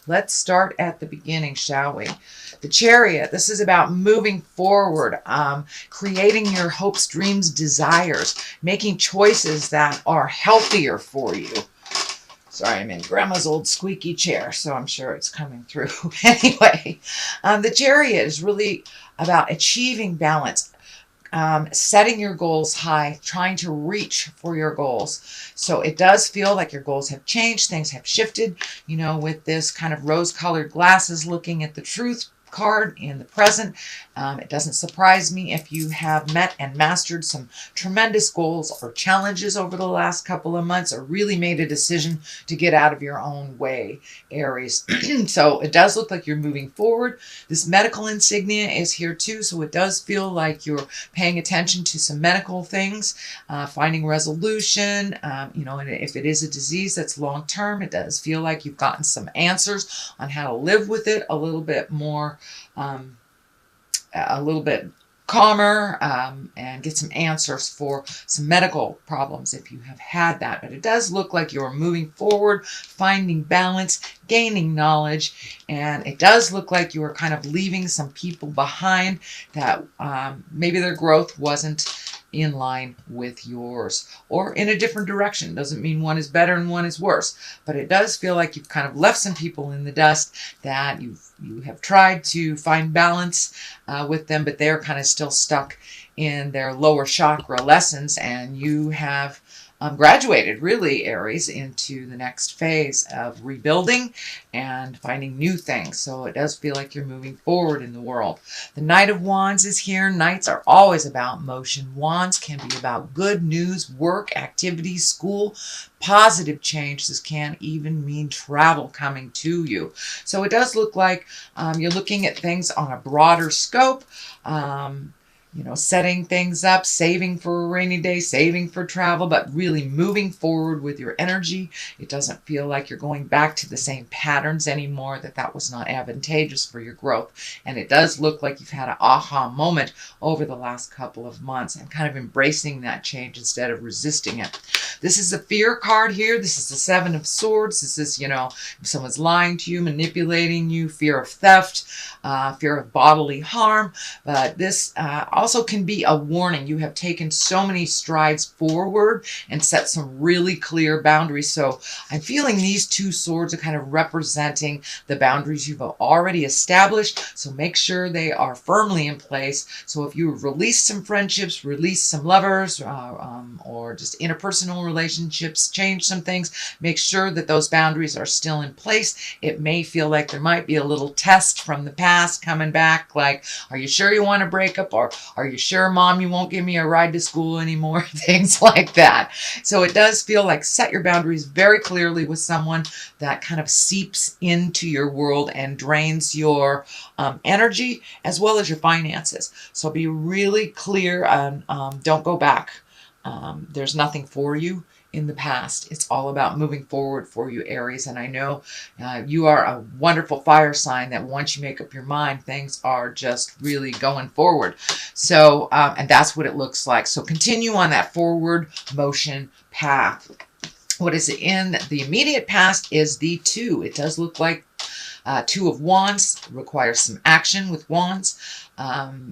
Let's start at the beginning, shall we? The Chariot, this is about moving forward, creating your hopes, dreams, desires, making choices that are healthier for you. Sorry, I'm in Grandma's old squeaky chair, so I'm sure it's coming through. Anyway, the Chariot is really about achieving balance, setting your goals high, trying to reach for your goals. So it does feel like your goals have changed, things have shifted, with this kind of rose-colored glasses looking at the truth card in the present. It doesn't surprise me if you have met and mastered some tremendous goals or challenges over the last couple of months, or really made a decision to get out of your own way, Aries. So it does look like you're moving forward. This medical insignia is here too, so it does feel like you're paying attention to some medical things, finding resolution. And if it is a disease that's long term, it does feel like you've gotten some answers on how to live with it a little bit more, a little bit calmer, and get some answers for some medical problems if you have had that. But it does look like you're moving forward, finding balance, gaining knowledge, and it does look like you are kind of leaving some people behind that maybe their growth wasn't in line with yours, or in a different direction. Doesn't mean one is better and one is worse, but it does feel like you've kind of left some people in the dust that you have tried to find balance with them, but they're kind of still stuck in their lower chakra lessons, and you have graduated, really, Aries, into the next phase of rebuilding and finding new things. So it does feel like you're moving forward in the world. The Knight of Wands is here. Knights are always about motion. Wands can be about good news, work, activities, school, positive change. This can even mean travel coming to you. So it does look like you're looking at things on a broader scope. Setting things up, saving for a rainy day, saving for travel, but really moving forward with your energy. It doesn't feel like you're going back to the same patterns anymore, that was not advantageous for your growth. And it does look like you've had an aha moment over the last couple of months and kind of embracing that change instead of resisting it. This is a fear card here. This is the Seven of Swords. This is, if someone's lying to you, manipulating you, fear of theft, fear of bodily harm. But this also can be a warning. You have taken so many strides forward and set some really clear boundaries. So I'm feeling these two swords are kind of representing the boundaries you've already established. So make sure they are firmly in place. So if you've released some friendships, released some lovers, or just interpersonal relationships, change some things, make sure that those boundaries are still in place. It may feel like there might be a little test from the past coming back, like, are you sure you want to break up? Or are you sure, Mom, you won't give me a ride to school anymore? Things like that. So it does feel like set your boundaries very clearly with someone that kind of seeps into your world and drains your energy as well as your finances. So be really clear and don't go back. There's nothing for you in the past. It's all about moving forward for you, Aries. And I know you are a wonderful fire sign that once you make up your mind, things are just really going forward. So, and that's what it looks like. So continue on that forward motion path. What is in the immediate past is the Two. It does look like Two of Wands requires some action with Wands.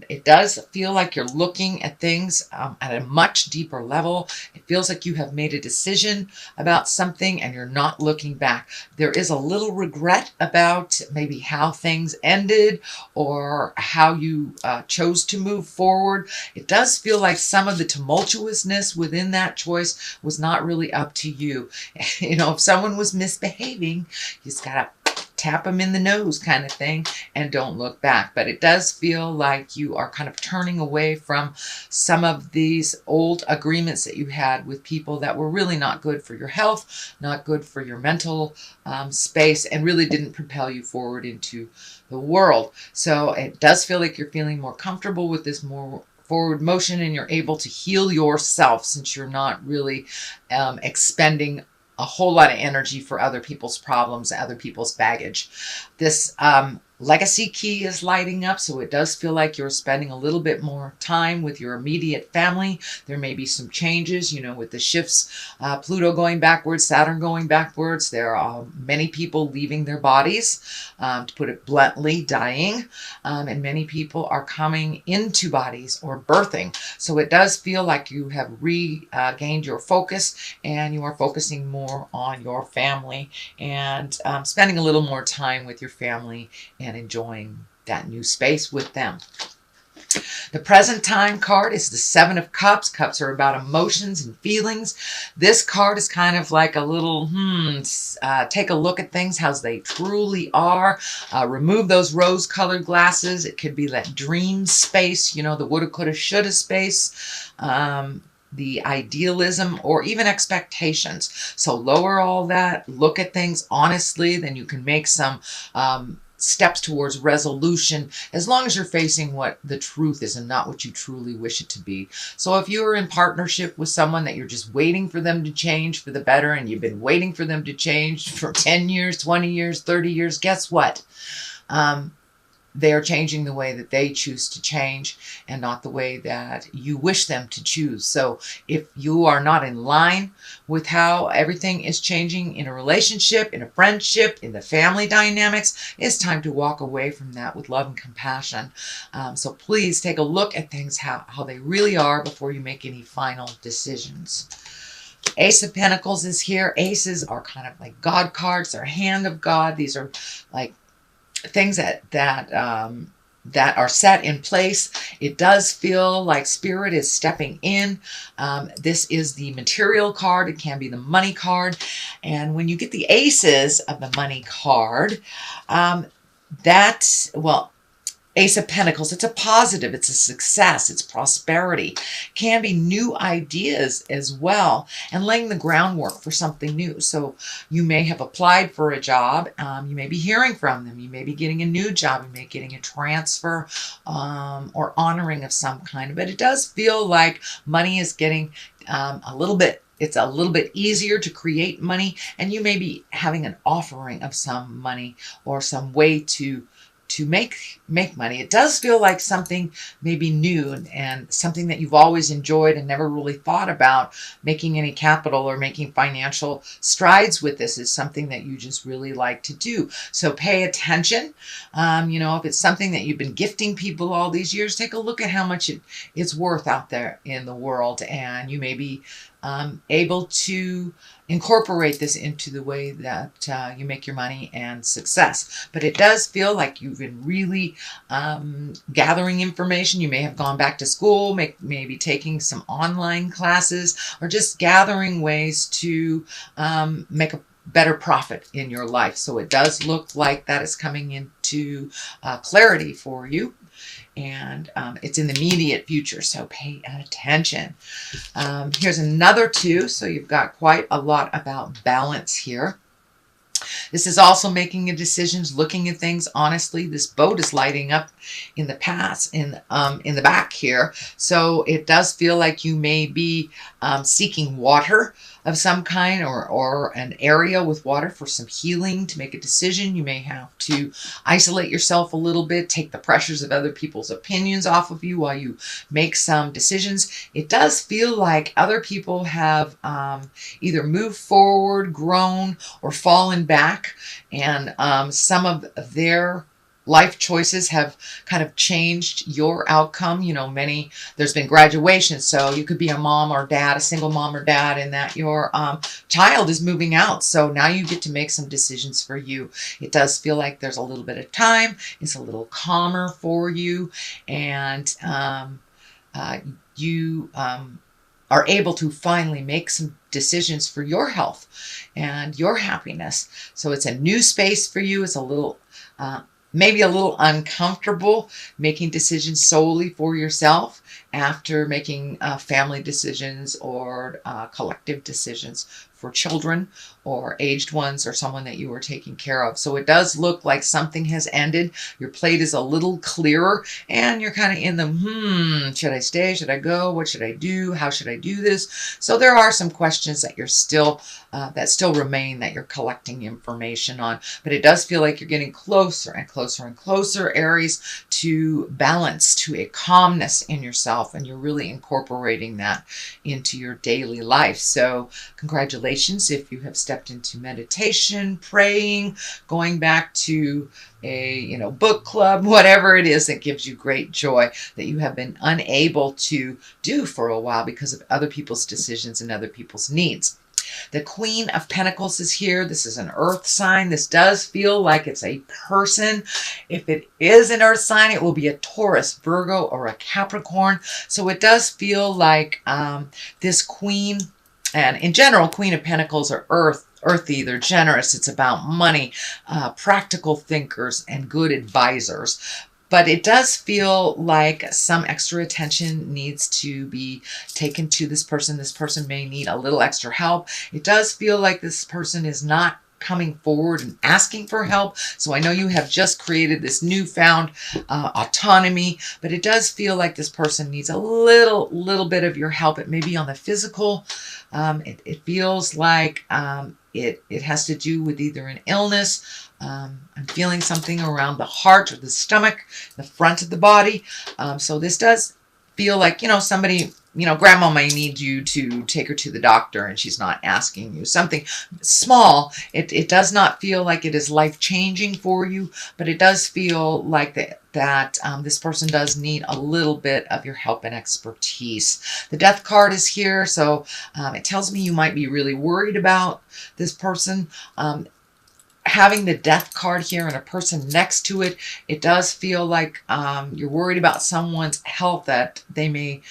It does feel like you're looking at things at a much deeper level. It feels like you have made a decision about something and you're not looking back. There is a little regret about maybe how things ended or how you chose to move forward. It does feel like some of the tumultuousness within that choice was not really up to you. If someone was misbehaving, you just gotta tap them in the nose kind of thing and don't look back. But it does feel like you are kind of turning away from some of these old agreements that you had with people that were really not good for your health, not good for your mental space, and really didn't propel you forward into the world. So it does feel like you're feeling more comfortable with this more forward motion, and you're able to heal yourself since you're not really expending a whole lot of energy for other people's problems, other people's baggage. This Legacy key is lighting up, so it does feel like you're spending a little bit more time with your immediate family. There may be some changes, with the shifts, Pluto going backwards, Saturn going backwards. There are many people leaving their bodies, to put it bluntly, dying, and many people are coming into bodies or birthing. So it does feel like you have regained your focus, and you are focusing more on your family, and spending a little more time with your family and enjoying that new space with them. The present time card is the Seven of Cups. Cups are about emotions and feelings. This card is kind of like a little, take a look at things, how they truly are. Remove those rose-colored glasses. It could be that dream space, the woulda, coulda, shoulda space. The idealism or even expectations. So lower all that, look at things honestly, then you can make some steps towards resolution, as long as you're facing what the truth is and not what you truly wish it to be. So if you're in partnership with someone that you're just waiting for them to change for the better, and you've been waiting for them to change for 10 years, 20 years, 30 years, guess what? They are changing the way that they choose to change, and not the way that you wish them to choose. So if you are not in line with how everything is changing in a relationship, in a friendship, in the family dynamics, it's time to walk away from that with love and compassion. So please take a look at things, how they really are, before you make any final decisions. Ace of Pentacles is here. Aces are kind of like God cards. They're hand of God. These are like things that are set in place. It does feel like Spirit is stepping in. This is the material card. It can be the money card. And when you get the aces of the money card, Ace of Pentacles, it's a positive, it's a success, it's prosperity. Can be new ideas as well, and laying the groundwork for something new. So you may have applied for a job, you may be hearing from them, you may be getting a new job, you may be getting a transfer, or honoring of some kind. But it does feel like money is getting it's a little bit easier to create money, and you may be having an offering of some money or some way to make money. It does feel like something maybe new, and something that you've always enjoyed and never really thought about making any capital or making financial strides with. This is something that you just really like to do. So pay attention. If it's something that you've been gifting people all these years, take a look at how much it's worth out there in the world, and you may be able to incorporate this into the way that you make your money and success. But it does feel like you've been really gathering information. You may have gone back to school, maybe taking some online classes, or just gathering ways to make a better profit in your life. So it does look like that is coming into clarity for you. And it's in the immediate future, so pay attention. Here's another two, so you've got quite a lot about balance here. This is also making decisions, looking at things honestly. This boat is lighting up in the past, in the back here. So it does feel like you may be seeking water of some kind, or an area with water for some healing. To make a decision, you may have to isolate yourself a little bit, take the pressures of other people's opinions off of you while you make some decisions. It does feel like other people have either moved forward, grown, or fallen back, and some of their life choices have kind of changed your outcome. There's been graduation, so you could be a mom or dad, a single mom or dad, and that your child is moving out. So now you get to make some decisions for you. It does feel like there's a little bit of time. It's a little calmer for you, and you are able to finally make some decisions for your health and your happiness. So it's a new space for you. It's a little maybe a little uncomfortable making decisions solely for yourself, after making family decisions or collective decisions for children or aged ones or someone that you were taking care of. So it does look like something has ended. Your plate is a little clearer and you're kind of in the, should I stay? Should I go? What should I do? How should I do this? So there are some questions that you're still, that still remain, that you're collecting information on. But it does feel like you're getting closer and closer and closer, Aries, to balance, to a calmness in yourself. And you're really incorporating that into your daily life. So congratulations if you have stepped into meditation, praying, going back to a book club, whatever it is that gives you great joy that you have been unable to do for a while because of other people's decisions and other people's needs. The Queen of Pentacles is here. This is an earth sign. This does feel like it's a person. If it is an earth sign, it will be a Taurus, Virgo, or a Capricorn. So it does feel like this queen, and in general, Queen of Pentacles are earthy, they're generous, it's about money, practical thinkers, and good advisors. But it does feel like some extra attention needs to be taken to this person. This person may need a little extra help. It does feel like this person is not coming forward and asking for help. So I know you have just created this newfound autonomy, but it does feel like this person needs a little bit of your help. It may be on the physical. It feels like it has to do with either an illness. I'm feeling something around the heart or the stomach, the front of the body. So this does feel like, somebody, grandma may need you to take her to the doctor and she's not asking you. Something small. It does not feel like it is life-changing for you, but it does feel like that this person does need a little bit of your help and expertise. The Death card is here, so it tells me you might be really worried about this person. Having the Death card here and a person next to it, it does feel like you're worried about someone's health, that they may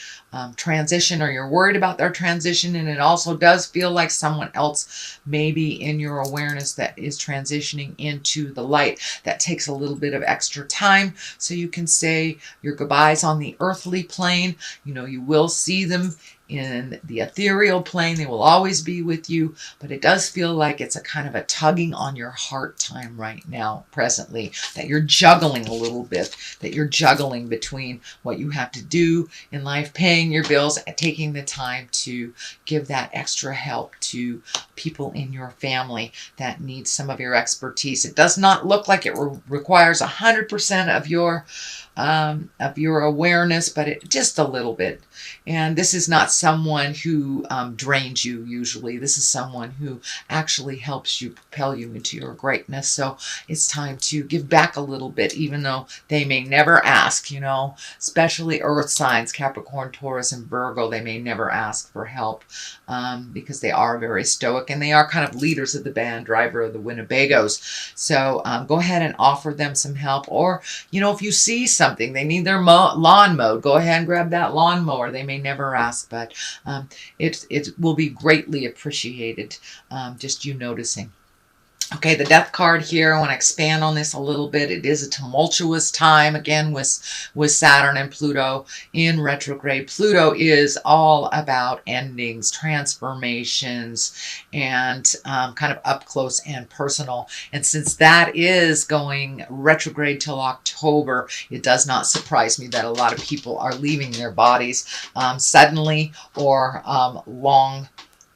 transition, or you're worried about their transition. And it also does feel like someone else may be in your awareness that is transitioning into the light. That takes a little bit of extra time. So you can say your goodbyes on the earthly plane. You will see them in the ethereal plane. They will always be with you, but it does feel like it's a kind of a tugging on your heart time right now, presently, that you're juggling a little bit, that you're juggling between what you have to do in life, paying your bills, and taking the time to give that extra help to people in your family that need some of your expertise. It does not look like it requires 100% of your awareness, but it just a little bit. And this is not someone who drains you usually. This is someone who actually helps you propel you into your greatness. So it's time to give back a little bit, even though they may never ask, especially earth signs, Capricorn, Taurus, and Virgo. They may never ask for help because they are very stoic and they are kind of leaders of the band, driver of the Winnebagos. So go ahead and offer them some help. Or, if you see something, they need their lawn mowed, go ahead and grab that lawnmower. They may never ask, but it will be greatly appreciated, just you noticing. Okay, the Death card here, I want to expand on this a little bit. It is a tumultuous time, again, with Saturn and Pluto in retrograde. Pluto is all about endings, transformations, and kind of up close and personal. And since that is going retrograde till October, it does not surprise me that a lot of people are leaving their bodies suddenly, or long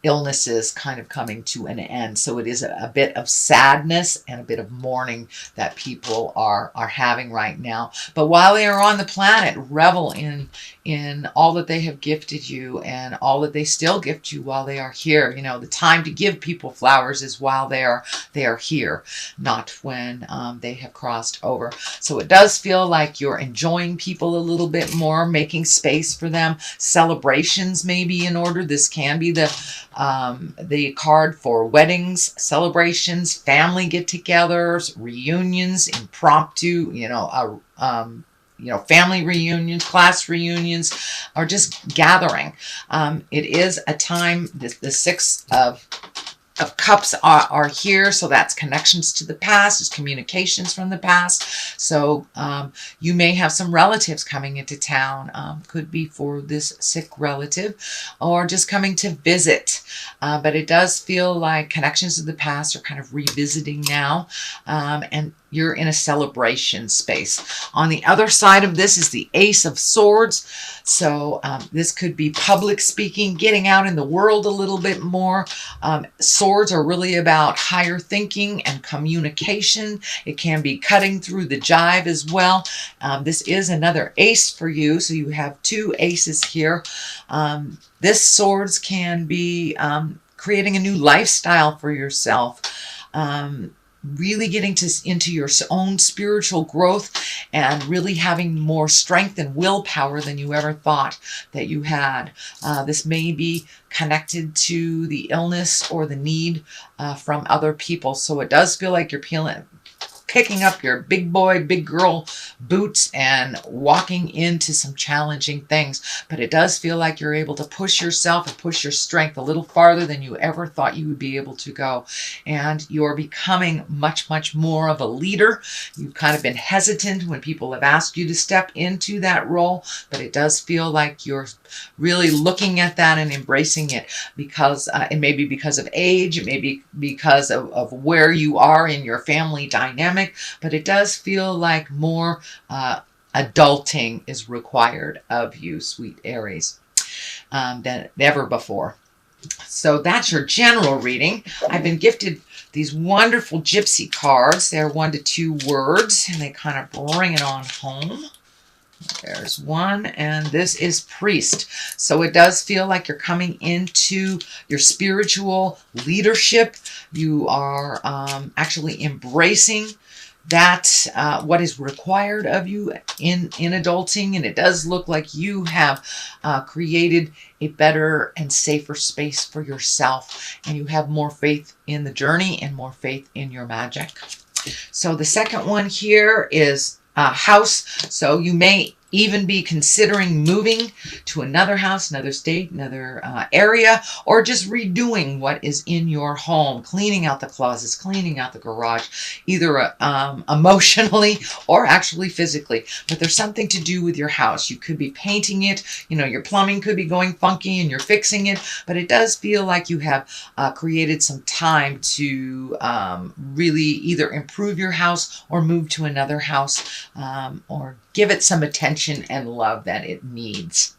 illnesses kind of coming to an end. So it is a bit of sadness and a bit of mourning that people are having right now. But while they are on the planet, revel in all that they have gifted you and all that they still gift you while they are here. The time to give people flowers is while they are here, not when they have crossed over. So it does feel like you're enjoying people a little bit more, making space for them. Celebrations may be in order. This can be the card for weddings, celebrations, family get-togethers, reunions, impromptu, family reunions, class reunions, or just gathering. It is a time, the Six of of Cups are here, so that's connections to the past, it's communications from the past. So you may have some relatives coming into town, could be for this sick relative, or just coming to visit. But it does feel like connections to the past are kind of revisiting now, and you're in a celebration space. On the other side of this is the Ace of Swords. So this could be public speaking, getting out in the world a little bit more. Swords are really about higher thinking and communication. It can be cutting through the jive as well. This is another ace for you, so you have two aces here. This swords can be creating a new lifestyle for yourself. Really getting into your own spiritual growth and really having more strength and willpower than you ever thought that you had. This may be connected to the illness or the need from other people. So it does feel like you're picking up your big boy, big girl boots and walking into some challenging things. But it does feel like you're able to push yourself and push your strength a little farther than you ever thought you would be able to go. And you're becoming much, much more of a leader. You've kind of been hesitant when people have asked you to step into that role, but it does feel like you're really looking at that and embracing it, because it may be because of age, it may be because of where you are in your family dynamic, but it does feel like more adulting is required of you, sweet Aries, than ever before. So that's your general reading. I've been gifted these wonderful gypsy cards. They're 1 to 2 words, and they kind of bring it on home. There's one, and this is Priest. So it does feel like you're coming into your spiritual leadership. You are actually embracing that what is required of you in adulting, and it does look like you have created a better and safer space for yourself, and you have more faith in the journey and more faith in your magic. So the second one here is house. So you may even be considering moving to another house, another state, another area, or just redoing what is in your home, cleaning out the closets, cleaning out the garage, either emotionally or actually physically. But there's something to do with your house. You could be painting it, you know, your plumbing could be going funky and you're fixing it, but it does feel like you have created some time to really either improve your house or move to another house, or give it some attention and love that it needs.